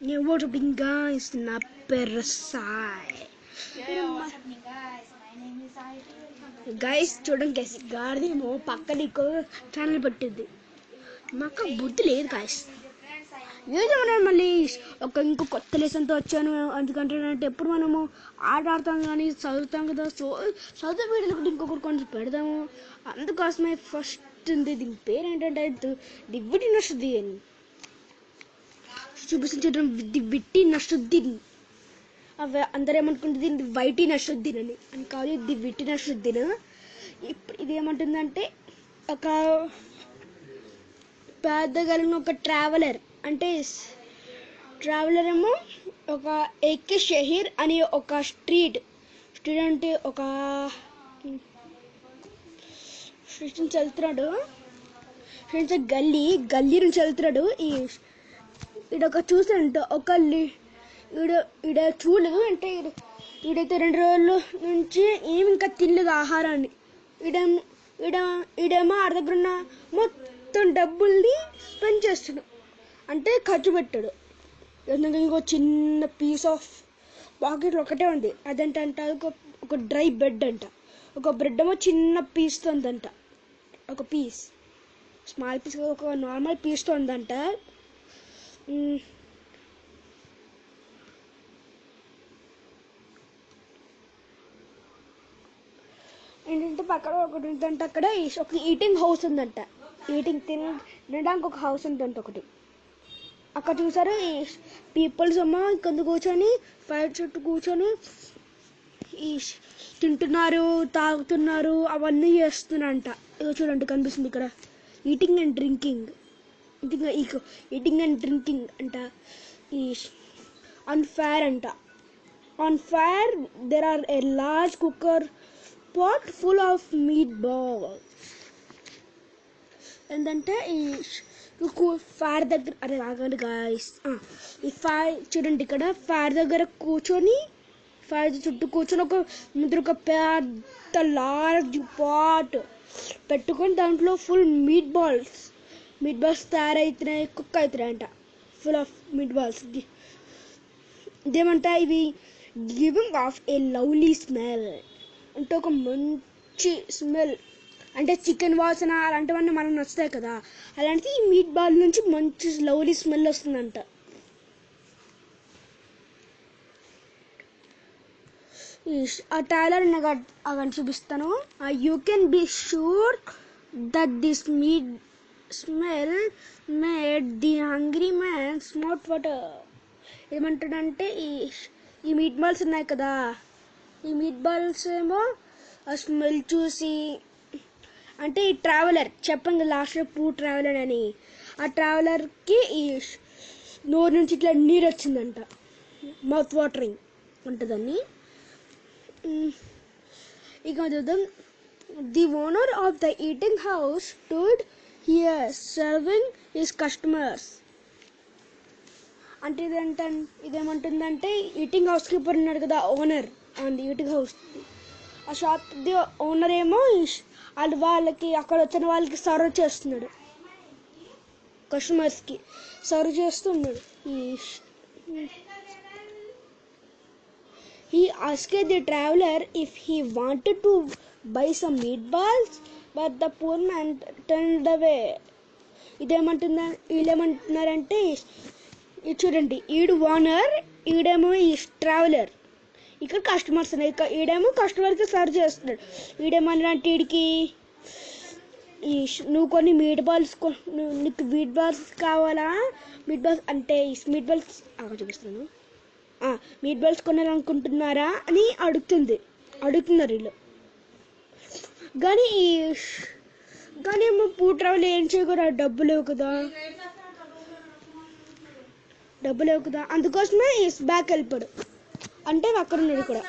Yeah, what's happening, guys? Na Sai. What's happening, guys? My name is Aida. Guys చూడండి guys గాడిదేమో పక్కన ఇంకో channel పెట్టింది. మాకు బుద్ధి లేదు గాయస్. ఏదో మనం మళ్ళీ ఇంకో కొత్త లెసన్తో వచ్చాను. ఎందుకంటే అంటే ఎప్పుడు మనము ఆట ఆడతాం కానీ చదువుతాం కదా. సో చదువు వీడియోలు కూడా ఇంకొకటి కొంచెం పెడదాము. అందుకోసమే ఫస్ట్ ఉంది. దీని పేరు ఏంటంటే ది విటి నషుద్దీన్ చూపించడం. ది విటి నషుద్దీన్. అవి అందరూ ఏమనుకుంటుంది దీన్ని వైటీ నషుద్దీన్ అని కాదు, ఇది విటి నషుద్దీన్. ఇప్పుడు ఇది ఏమంటుందంటే ఒక పెద్ద కలిగిన ఒక ట్రావెలర్, అంటే ట్రావెలర్ ఏమో ఒక ఏకే షహీర్ అనే ఒక స్ట్రీట్ అంటే ఒక స్ట్రీట్ నుంచి వెళ్తున్నాడు. గల్లీ నుంచి వెళ్తున్నాడు. ఈడొక చూసాడంట ఒక ఈడ చూడలేదు అంటే ఈడైతే 2 రోజుల నుంచి ఏమి ఇంకా తినలేదు ఆహారాన్ని. ఈడేమో ఆడ దగ్గర ఉన్న మొత్తం డబ్బుల్ని స్పెండ్ చేస్తాడు, అంటే ఖర్చు పెట్టాడు. ఎందుకంటే ఇంకో చిన్న పీస్ ఆఫ్ పాకెట్లో ఒకటే ఉంది. అదేంటంటే ఒక డ్రై బ్రెడ్ అంట. ఒక బ్రెడ్ ఏమో చిన్న పీస్తో ఉందంట, ఒక పీస్ స్మాల్ పీస్, ఒక నార్మల్ పీస్తో ఉందంట. ఏంటంటే పక్కన ఒకటి ఉందంట, అక్కడ ఒక ఈటింగ్ హౌస్ ఉందంట. తినడానికి ఒక హౌస్ ఉందంట ఒకటి. అక్కడ చూసారు ఈ పీపుల్స్ అమ్మ కింద కూర్చొని ఫైర్ చుట్టూ కూర్చొని ఈ తింటున్నారు, తాగుతున్నారు, అవన్నీ చేస్తున్నారంట. ఇక చూడండి కనిపిస్తుంది ఇక్కడ eating and drinking. Eating and drinking అంట. ఈ ఆన్ ఫైర్ అంట. On fire there are a large cooker pot full of meatballs. ఏంటంటే ఈ ఫైర్ దగ్గర, అరే ఆగండి గాయస్, ఈ ఫైర్ చూడండి ఇక్కడ ఫైర్ దగ్గర కూర్చొని, ఫైర్ చుట్టూ కూర్చొని ఒక పెద్ద లార్జ్ పాట్ పెట్టుకొని దాంట్లో ఫుల్ మీట్ బాల్స్ తయారవుతున్నాయి, కుక్ అవుతున్నాయంట. Full of meatballs. ఇదేమంట ఇవి giving off a lovely smell, అంటే ఒక మంచి స్మెల్, అంటే చికెన్ వాసన అలాంటివన్నీ మనకు నచ్చుతాయి కదా. అలాంటిది ఈ మీట్ బాల్ నుంచి మంచి లవ్లీ స్మెల్ వస్తుందంట. ఆ టైలర్ నాకు అవన్నీ చూపిస్తాను. You can be sure that this meat smell made the hungry man smart water. ఏమంటాడంటే ఈ మీట్ బాల్స్ ఉన్నాయి కదా, ఈ మీట్ బాల్స్ ఏమో ఆ స్మెల్ చూసి, అంటే ఈ ట్రావెలర్ చెప్పండి లాస్ట్లో ట్రావెలర్ అని, ఆ ట్రావెలర్కి ఈ నోరు నుంచి ఇట్లా నీరు వచ్చిందంట, మౌత్ వాటరింగ్ ఉంటుందని. ఇక చూద్దాం. The owner of the eating house stood here serving his customers. అంటే ఇదేమంటుందంటే ఈటింగ్ హౌస్ కీపర్ ఉన్నాడు కదా, owner on the eating house, ఆ షాప్ ది ఓనర్ ఏమో వాళ్ళకి అక్కడ వచ్చిన వాళ్ళకి సర్వ్ చేస్తున్నాడు, కస్టమర్స్కి సర్వ్ చేస్తున్నాడు. He asked the traveler if he wanted to buy some meatballs, but the poor man turned away. వీళ్ళేమంటున్నారంటే ఇది చూడండి, ఈడు ఓనర్, ఈడేమో ఈ ట్రావెలర్, ఇక్కడ కస్టమర్స్ ఉన్నాయి. ఈడేమో కస్టమర్కి సర్వ్ చేస్తున్నాడు. ఈడేమన్నాడంటే వీడికి నువ్వు కొన్ని మీట్ బాల్స్, నీకు మీట్ బాల్స్ కావాలా, మీట్ బాల్స్ అంటే మీట్ బాల్స్ చూపిస్తున్నాను, మీట్ బాల్స్ కొనాలనుకుంటున్నారా అని అడుగుతున్నారు వీళ్ళు. కానీ పూర్ ట్రావెల్ ఏం చేయకూడదు, డబ్బు లేవు కదా, అందుకోసమే బ్యాక్ వెళ్ళిపోయాడు. అంటే అక్కడ ఉన్నది కూడా,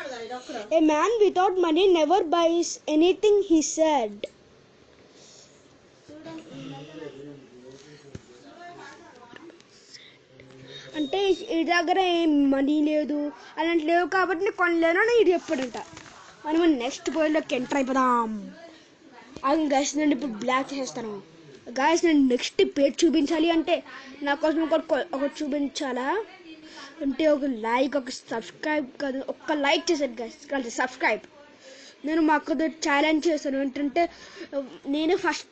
a man without money never buys anything he said. అంటే ఈ దగ్గర ఏం మనీ లేదు, అలాంటి లేవు కాబట్టి కొనలేను అని ఇది చెప్పాడంట. మనం నెక్స్ట్ పోయిలోకి ఎంటర్ అయిపోదాం. అది గైస్ నేను ఇప్పుడు బ్లాక్ చేస్తాను. గాయస్ నేను నెక్స్ట్ పేజ్ చూపించాలి అంటే నా కోసం ఒకటి చూపించాలా. అంటే ఒక లైక్ ఒక సబ్స్క్రైబ్ కాదు, ఒక్క లైక్ చేశాను గైస్, కలిసి సబ్స్క్రైబ్. నేను మా అక్కతో ఛాలెంజ్ చేశాను ఏంటంటే నేను ఫస్ట్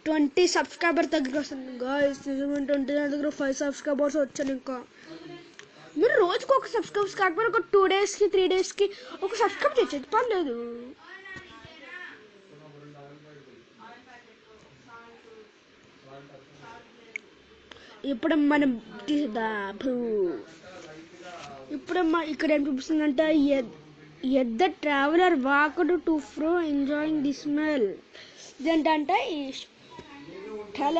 20 సబ్స్క్రైబర్ దగ్గర వస్తాను గైస్. నిజమంటే నా దగ్గర 5 సబ్స్క్రైబర్స్ వచ్చాను. ఇంకా మీరు రోజుకి ఒక సబ్స్క్రైబర్స్ కాకపోతే ఒక 2 డేస్కి 3 డేస్కి ఒక సబ్స్క్రైబ్ చేసేది పర్లేదు. ఇప్పుడు మనం ఇప్పుడమ్మా ఇక్కడ ఏం చూపిస్తుందంటే the traveler walked to fro enjoying the smell. ఇదేంటంటే ఈ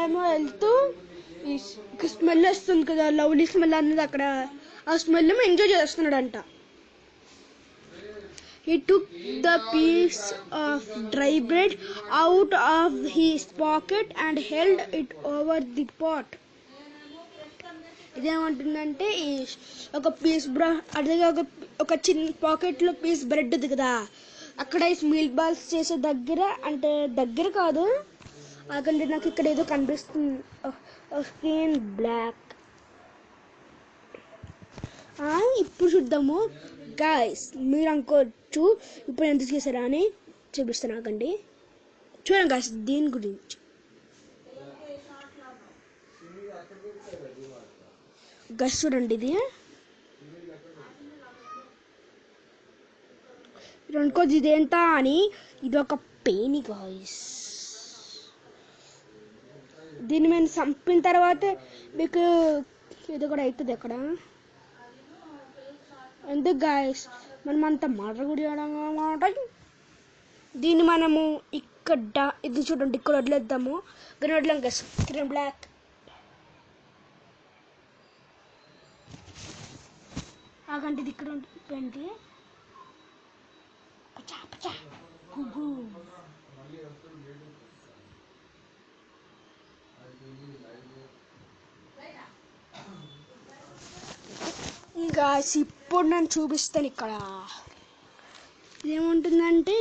ఏమో వెళ్తూ ఈ స్మెల్ వస్తుంది కదా, లవ్లీ స్మెల్ అనేది అక్కడ ఆ స్మెల్ ఏమో enjoy చేస్తున్నాడంట. He took the piece of dry bread out of his pocket and held it over the pot. ఇదేమంటుందంటే ఒక పీస్ అదే ఒక చిన్న పాకెట్లో పీస్ బ్రెడ్ ఉంది కదా, అక్కడ మిల్క్ బాల్స్ చేసే దగ్గర, అంటే దగ్గర కాదు అక్కడ నాకు ఇక్కడ ఏదో కనిపిస్తుంది స్క్రీన్ బ్లాక్. ఇప్పుడు చూద్దాము గాయస్. మీరు అనుకోవచ్చు ఇప్పుడు ఎంత చేశారా అని చూపిస్తాను నాకండి. చూడండి గాయస్ దీని గురించి. గస్ చూడండి, ఇది అనుకోదు ఇదేంటా అని. ఇది ఒక పెయిన్ గాయ్స్. దీన్ని మేము చంపిన తర్వాత మీకు ఇది కూడా అవుతుంది అక్కడ. ఎందుకు గాయస్ మనం అంత మర్ర గుడి అన్నమాట. దీన్ని మనము ఇక్కడ ఇది చూడండి ఇక్కడ వదిలేద్దాము. గ్రీన్ వదిలేం గస్, గ్రీన్ బ్లాక్. ఆగంటే ఇది ఇక్కడ ఉంటుంది. ఇంకా ఇప్పుడు నేను చూపిస్తాను. ఇక్కడ ఇదేముంటుందంటే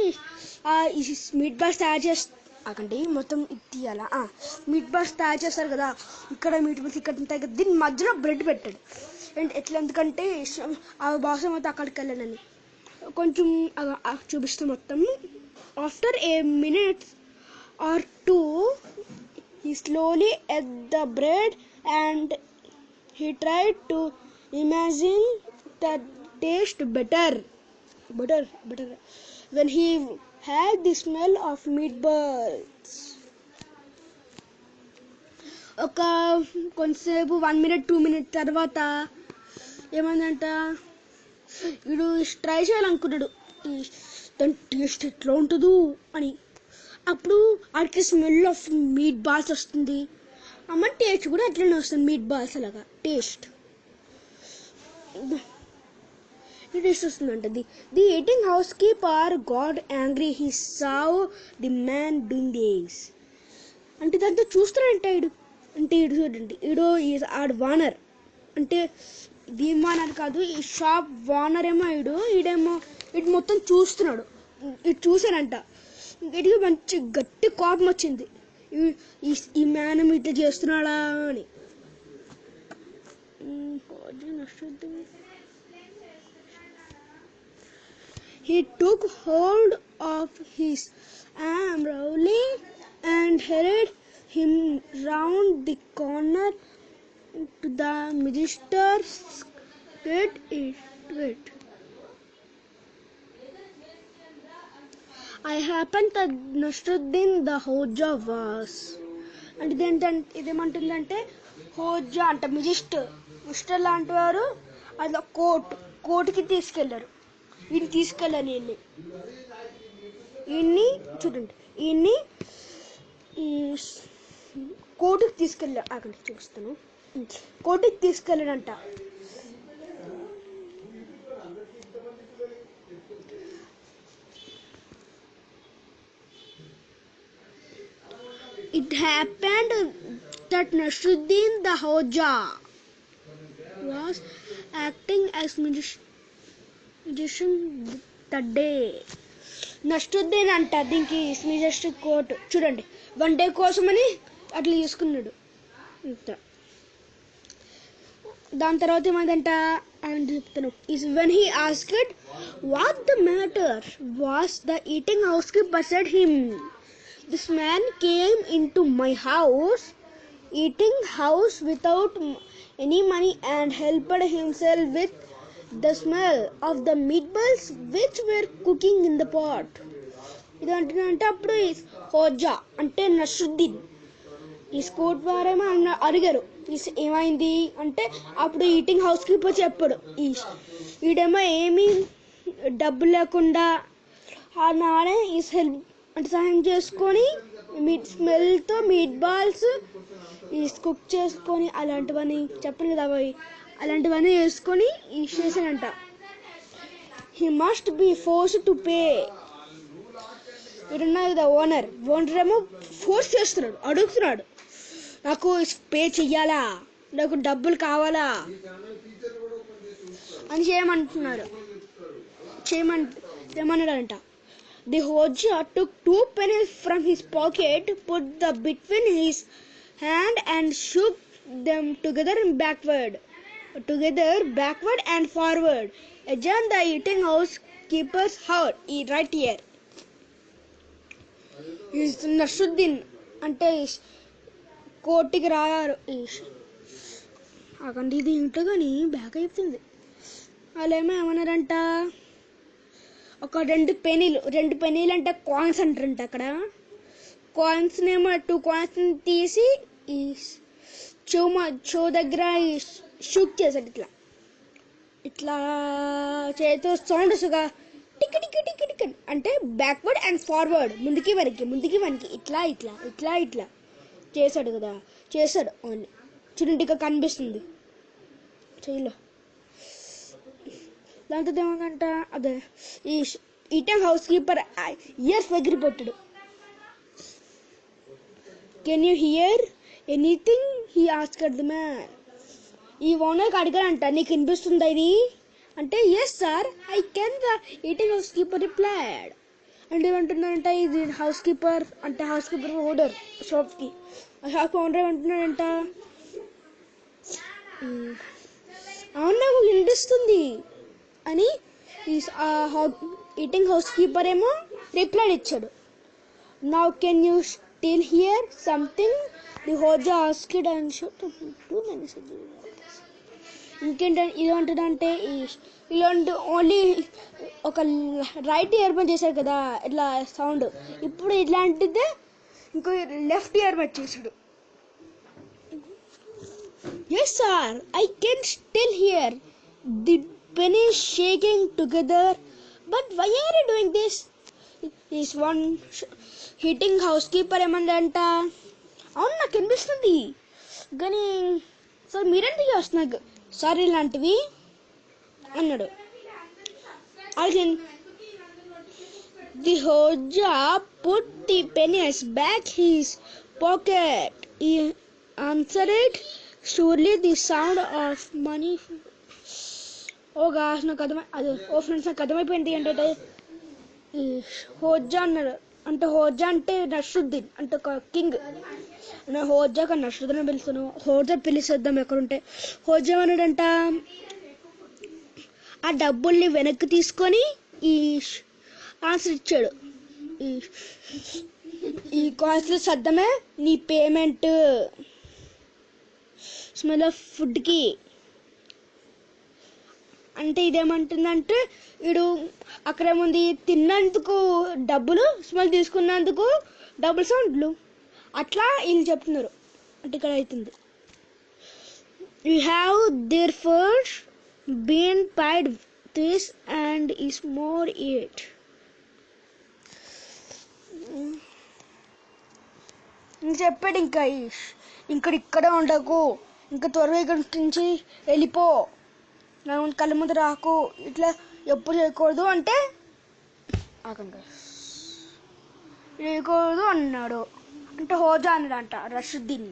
మీట్ బాల్స్ తయారు చేస్తాకండి, మొత్తం ఇది తీయాలా. మీట్ బాల్స్ తయారు చేస్తారు కదా, ఇక్కడ మీట్ బాల్స్ ఇక్కడ ఉంటాయి కదా, దీని మధ్యలో బ్రెడ్ పెట్టాడు. ఎట్లా ఎందుకంటే ఆ బాక్స్ మొత్తం అక్కడికి వెళ్ళానని కొంచెం చూపిస్తూ మొత్తం. After a minute or 2 he slowly ate the bread and he tried to imagine the taste better when he had the smell of meatballs. ఒక కొంతసేపు 1 minute 2 minutes తర్వాత ఏమందంట, వీడు ట్రై చేయాలనుకున్నాడు దాని టేస్ట్ ఎట్లా ఉంటుందో అని. అప్పుడు వాడికి స్మెల్ ఆఫ్ మీట్ బాల్స్ వస్తుంది. అమ్మ టేస్ట్ కూడా అట్లనే వస్తుంది, మీట్ బాల్స్ అలాగా టేస్ట్ వస్తుందంట. The eating house keeper got angry. He saw the man doing this. అంటే దాంతో చూస్తున్నాడంట ఈడు. అంటే ఈడు చూడండి, ఈడు ఆడు వానర్, అంటే దీని వానర్ కాదు, ఈ షాప్ వానర్ ఏమో ఈడేమో ఇటు మొత్తం చూస్తున్నాడు. ఇటు చూసానంట, ఇటుకి మంచి గట్టి కోపం వచ్చింది, ఈ మ్యాన్ ఇట్లా చేస్తున్నాడా అని. He took hold of his arm roughly and hurried him round the corner to the minister's gate. I happened that Nasruddin the Hoja was. అంటే ఇదేమంటుందంటే హోజా అంటే మినిస్టర్ లాంటి వారు అది కోర్టుకి తీసుకెళ్లారు. ఈయన తీసుకెళ్ళాను ఈయన్ని చూడండి, ఈయన్ని కోర్టుకి తీసుకెళ్ళాడు. అక్కడ చూపిస్తాను, కోర్టుకి తీసుకెళ్ళాడంట. It happened that Nasruddin the Hoja was acting as magician that day. నష్టుద్దీన్ అంట దీనికి మెజెస్టిక్ కోర్ట్ చూడండి, 1 day కోసమని అట్లా తీసుకున్నాడు. ఇంత దాని తర్వాత ఏమైందంట అని చెప్తాను. Is when he asked what the matter was the eating house keeper said him this man came in to my house eating house without any money and helped himself with the smell of the meatballs which were cooking in the pot. ఇదంటే అప్పుడు హోజా అంటే నస్రుద్దీన్ ఈ Scoot వారేమో అడిగారు ఏమైంది అంటే అప్పుడు eating house keeper చెప్పాడు ఈడేమో ఏమీ డబ్బు లేకుండా ఆ నాడే ఈ హెల్ప్ అంటే సహాయం చేసుకొని స్మెల్తో మీట్ బాల్స్ కుక్ చేసుకొని అలాంటివన్నీ చెప్పను కదా అవి అలాంటివన్నీ చేసుకొని చేశానంట. He must be force to pay. ఇడున్నారు కదా ఓనర్ ఏమో ఫోర్స్ చేస్తున్నాడు, అడుగుతున్నాడు నాకు పే చెయ్యాలా, నాకు డబ్బులు కావాలా అని చేయమన్నాడంట. The Hoja took 2 pennies from his pocket, put them between his hand and shook them together backward and forward. Again the eating house keeper's heart right here. Is Nasruddin అంటే కోటికి రాయారు అక్కడ ఇది ఇంట్లో కానీ బ్యాక్ అయిపోతుంది. వాళ్ళు ఏమన్నారంట ఒక 2 పెనీలు అంటే కాయిన్స్ అంటారంట. అక్కడ కాయిన్స్ ఏమో 2 కాయిన్స్ తీసి ఈ చో దగ్గర షూట్ చేశాడు. ఇట్లా చేతితో సౌండ్ వస్తుందిగా టిక్ టిక్ టిక్ టిక్ అంటే బ్యాక్వర్డ్ అండ్ ఫార్వర్డ్ ముందుకి వెనక్కి ఇట్లా చేశాడు కదా. చేశాడు ఓన్లీ చిన్నటిగా కనిపిస్తుంది చెయ్యిలో. దాంతో ఏమంట అదే ఈ ఈటింగ్ హౌస్ కీపర్ ఇయర్స్ దగ్గర పెట్టాడు. Can you hear anything he asked the man. ఈ ఓనర్కి అడిగాడంట నీకు వినిపిస్తుందా ఇది అంటే yes sir I can. The eating house keeper replied. అంటే ఏమంటున్నాడంట ఇది హౌస్ కీపర్ ఓనర్ షాప్కి. ఆ షాప్ ఓనర్ ఏమంటున్నాడంట అవును నాకు వినిపిస్తుంది అని ఈటింగ్ హౌస్ కీపర్ ఏమో రిప్లై ఇచ్చాడు. Now can you still hear something the Hoja asked and ఇంకేంటంటే ఇదేంటంటే ఇలాంటి ఓన్లీ ఒక రైట్ ఇయర్ బడ్ చేశాడు కదా ఇట్లా సౌండ్. ఇప్పుడు ఇట్లాంటిదే ఇంకో లెఫ్ట్ ఇయర్ బడ్ చేశాడు. Yes sir I can still hear the pennies shaking together, but why are you doing this? Is one heating housekeeper ఏమందంట అవును నాకు అనిపిస్తుంది కానీ సార్ మీరెందుకు చేస్తున్నారు సార్ ఇలాంటివి అన్నాడు. Again the Hoja put the pennies back his pocket. He answered surely the sound of money. నాకు friends నాకు అర్థమైపోయింది ఏంటంటే హోజా అన్నాడు అంటే హోజా అంటే నస్రుద్దీన్ అంటే ఒక కింగ్. హోజా కానీ నస్రుద్దీన్ అని పిలుస్తాను. హోజా పిలిచేద్దాం ఎక్కడుంటే. హోజా అన్నాడంట ఆ డబ్బుల్ని వెనక్కి తీసుకొని ఈ ఆన్సర్ ఇచ్చాడు. ఈ కాయిన్స్లో సర్దమే నీ పేమెంట్ స్మెల్ ఆఫ్ ఫుడ్కి అంటే ఇదేమంటుందంటే వీడు అక్కడేముంది తిన్నందుకు డబ్బులు స్మెల్ తీసుకున్నందుకు డబుల్ సౌండ్లు అట్లా వీళ్ళు చెప్తున్నారు అంటే ఇక్కడ అవుతుంది. You have therefore been paid this and is more it. చెప్పాడు ఇంకా ఇక్కడ ఉండకు, ఇంకా త్వరగా ఇక్కడి నుంచి వెళ్ళిపో, నా కళ్ళ ముందు రాకు, ఇట్లా ఎప్పుడు చేయకూడదు అంటే చేయకూడదు అన్నాడు. అంటే హోజా అన్నాడంట రషుద్దీన్.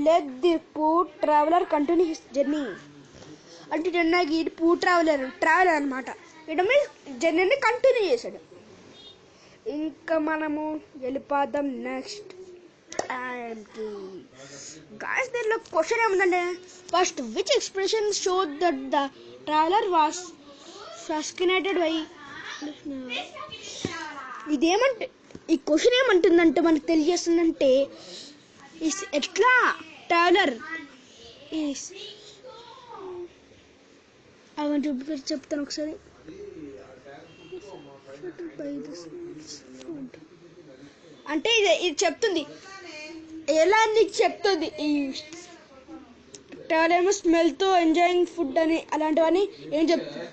Let the poor traveller continue his journey. అంటే చెన్నైకి ఇది పూర్ ట్రావెలర్ అనమాట. ఇడమే జర్నీని కంటిన్యూ చేశాడు. ఇంకా మనము వెళ్ళిపోదాం నెక్స్ట్ టైంకి. గాయస్ దీంట్లో క్వశ్చన్ ఏముందంటే First, which expression showed that the traveler was fascinated by ఇదేమంటే ఈ క్వశ్చన్ ఏమంటుందంటే మనకు తెలియజేస్తుందంటే ఎట్లా ట్రావెలర్ అవన్నీ చూపి చెప్తాను ఒకసారి. అంటే ఇది చెప్తుంది ఎలా నీకు చెప్తుంది ఈ ట్రావెల్ ఏమో స్మెల్తో ఎంజాయింగ్ ఫుడ్ అని అలాంటివన్నీ ఏం చెప్తుంది.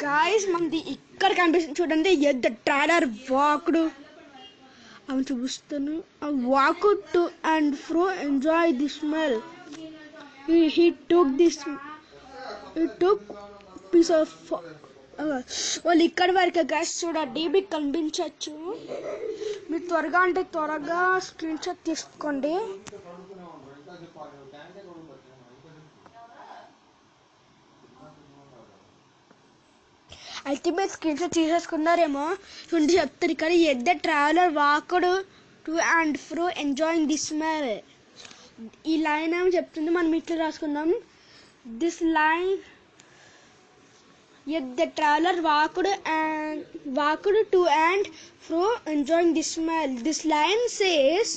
గాయస్ మనది ఇక్కడ కనిపిస్తుంది చూడండి. ఎద్ద ట్రావెలర్ వాక్డ్ అని చూపిస్తాను. Walk to and ఫ్రో enjoy the smell. he took piece of వాళ్ళు ఇక్కడ వరకు గాయస్ చూడండి. మీకు కనిపించవచ్చు. మీరు త్వరగా అంటే త్వరగా స్క్రీన్ షాట్ తీసుకోండి. అయితే మీరు స్క్రీన్ షాట్ తీసేసుకున్నారేమో. చూడండి చెప్తారు ఇక్కడ. The traveller walked to and fro enjoying the smell. ఈ లైన్ ఏమో చెప్తుంది. మనం ఇట్లా రాసుకుందాం. This line the traveler walked to and fro enjoying the smell. This line says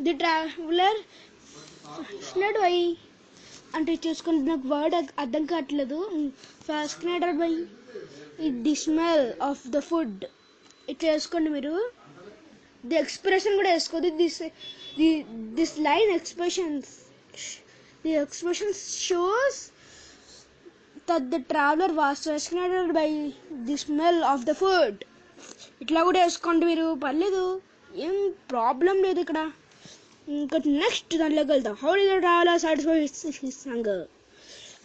the traveler fascinated by అంటే చూసుకుంటే నాకు వర్డ్ అర్థం కావట్లేదు. fascinated by the smell of the food. ఇట్లా వేసుకోండి మీరు. ది ఎక్స్ప్రెషన్ కూడా వేసుకోండి. This line The expression shows that the traveler was fascinated by the smell of the food. ఇట్లా కూడా వేసుకోండి మీరు, పర్లేదు, ఏం ప్రాబ్లం లేదు ఇక్కడ. ఇంకా నెక్స్ట్ దాంట్లోకి వెళ్తాం. How did the traveller satisfy his hunger.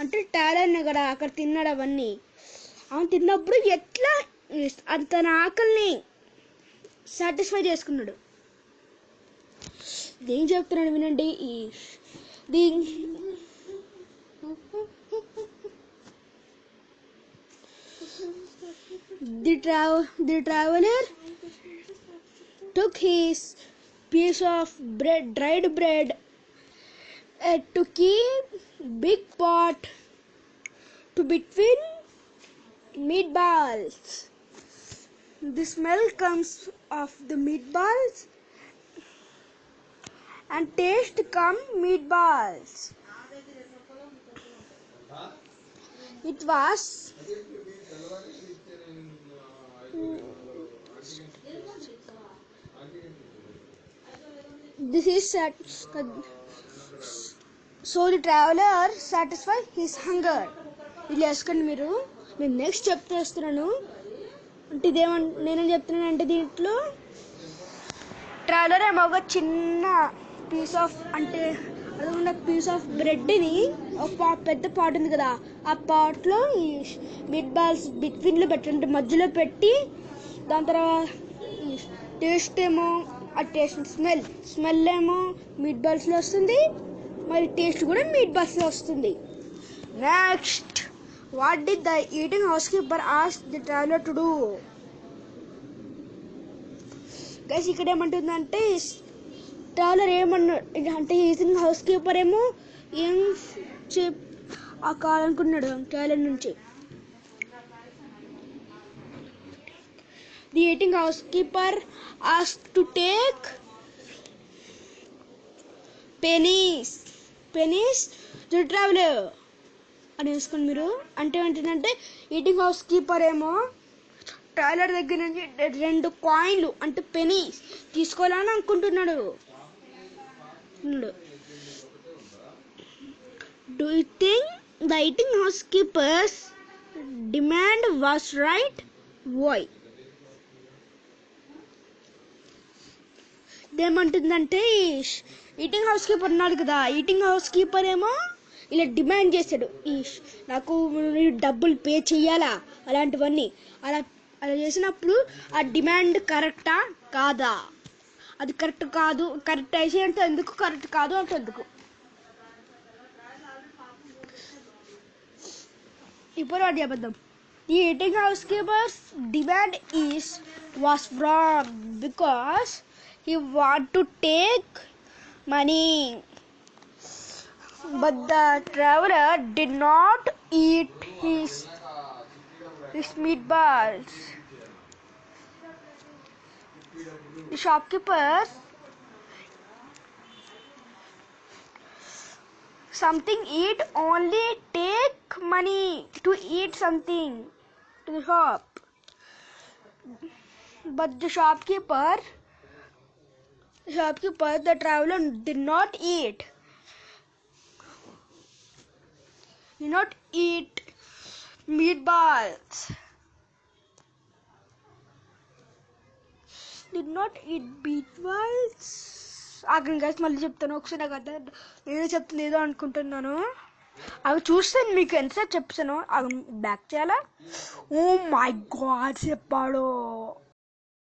అంటే ట్రావెలర్ని కదా అక్కడ తిన్నాడు అవన్నీ. అవును తిన్నప్పుడు ఎట్లా తన ఆకలిని సాటిస్ఫై చేసుకున్నాడు. ఏం చెప్తున్నాడు వినండి. The traveler took his piece of dried bread, to keep big pot to between meatballs. The smell comes of the meatballs and taste come meatballs. It was this is so the traveler satisfied his hunger. ఇది వేసుకోండి మీరు. నేను next చెప్తేస్తున్నాను. అంటే నేనేం చెప్తున్నాను అంటే దీంట్లో traveller ఏమో ఒక చిన్న పీస్ ఆఫ్ అంటే అది ఉన్న పీస్ ఆఫ్ బ్రెడ్ని ఒక పెద్ద పాట్ ఉంది కదా, ఆ పాట్లో ఈ మీట్ బాల్స్ బిట్వీన్లో పెట్టండి, మధ్యలో పెట్టి దాని తర్వాత టేస్ట్ ఏమో ఆ టేస్ట్ స్మెల్ ఏమో మీట్ బాల్స్లో వస్తుంది, మరి టేస్ట్ కూడా మీట్ బాల్స్లో వస్తుంది. Next, what did the eating house keeper ask the traveller to do. Guys ఇక్కడ ఏమంటుందంటే ట్రావెలర్ ఏమన్నాడు అంటే ఈటింగ్ హౌస్ కీపర్ ఏమో ఏం కావాలనుకున్నాడు ట్రావెలర్ నుంచి. The eating house keeper ask to take pennies to traveller అని వేసుకోండి మీరు. అంటే ఏంటంటే ఈటింగ్ హౌస్ కీపర్ ఏమో ట్రావెలర్ దగ్గర నుంచి 2 కాయిన్లు అంటే పెనీస్ తీసుకోవాలని అనుకుంటున్నాడు. Do you think the eating housekeeper's demand was right? Why? ఏమంటుందంటే ఈటింగ్ హౌస్ కీపర్ ఉన్నాడు కదా, ఈటింగ్ హౌస్ కీపర్ ఏమో ఇలా డిమాండ్ చేశాడు, నాకు డబ్బులు పే చెయ్యాలా అలాంటివన్నీ. అలా చేసినప్పుడు ఆ డిమాండ్ కరెక్టా కాదా, అది కరెక్ట్ కాదు, కరెక్ట్ అయితే అంటే ఎందుకు, కరెక్ట్ కాదు అంటే ఎందుకు. ఇప్పుడు అది అబద్ధం. The eating housekeeper's demand was wrong because he want to take money. But the traveler did not eat his meatballs. The shopkeepers something eat only take money to eat something to the shop. But the shopkeeper, the traveler did not eat. Did not eat meatballs. Did not eat meatballs. ఆగండి guys, మళ్ళీ చెప్తాను ఒకసారి. నాకు అర్థం నేనే చెప్తలేదు అనుకుంటున్నాను. అవి చూస్తాను మీకు ఎంతసేపు చెప్తాను. బ్యాక్ చేయాలా? ఓ మై గాడ్ చెప్పాడు.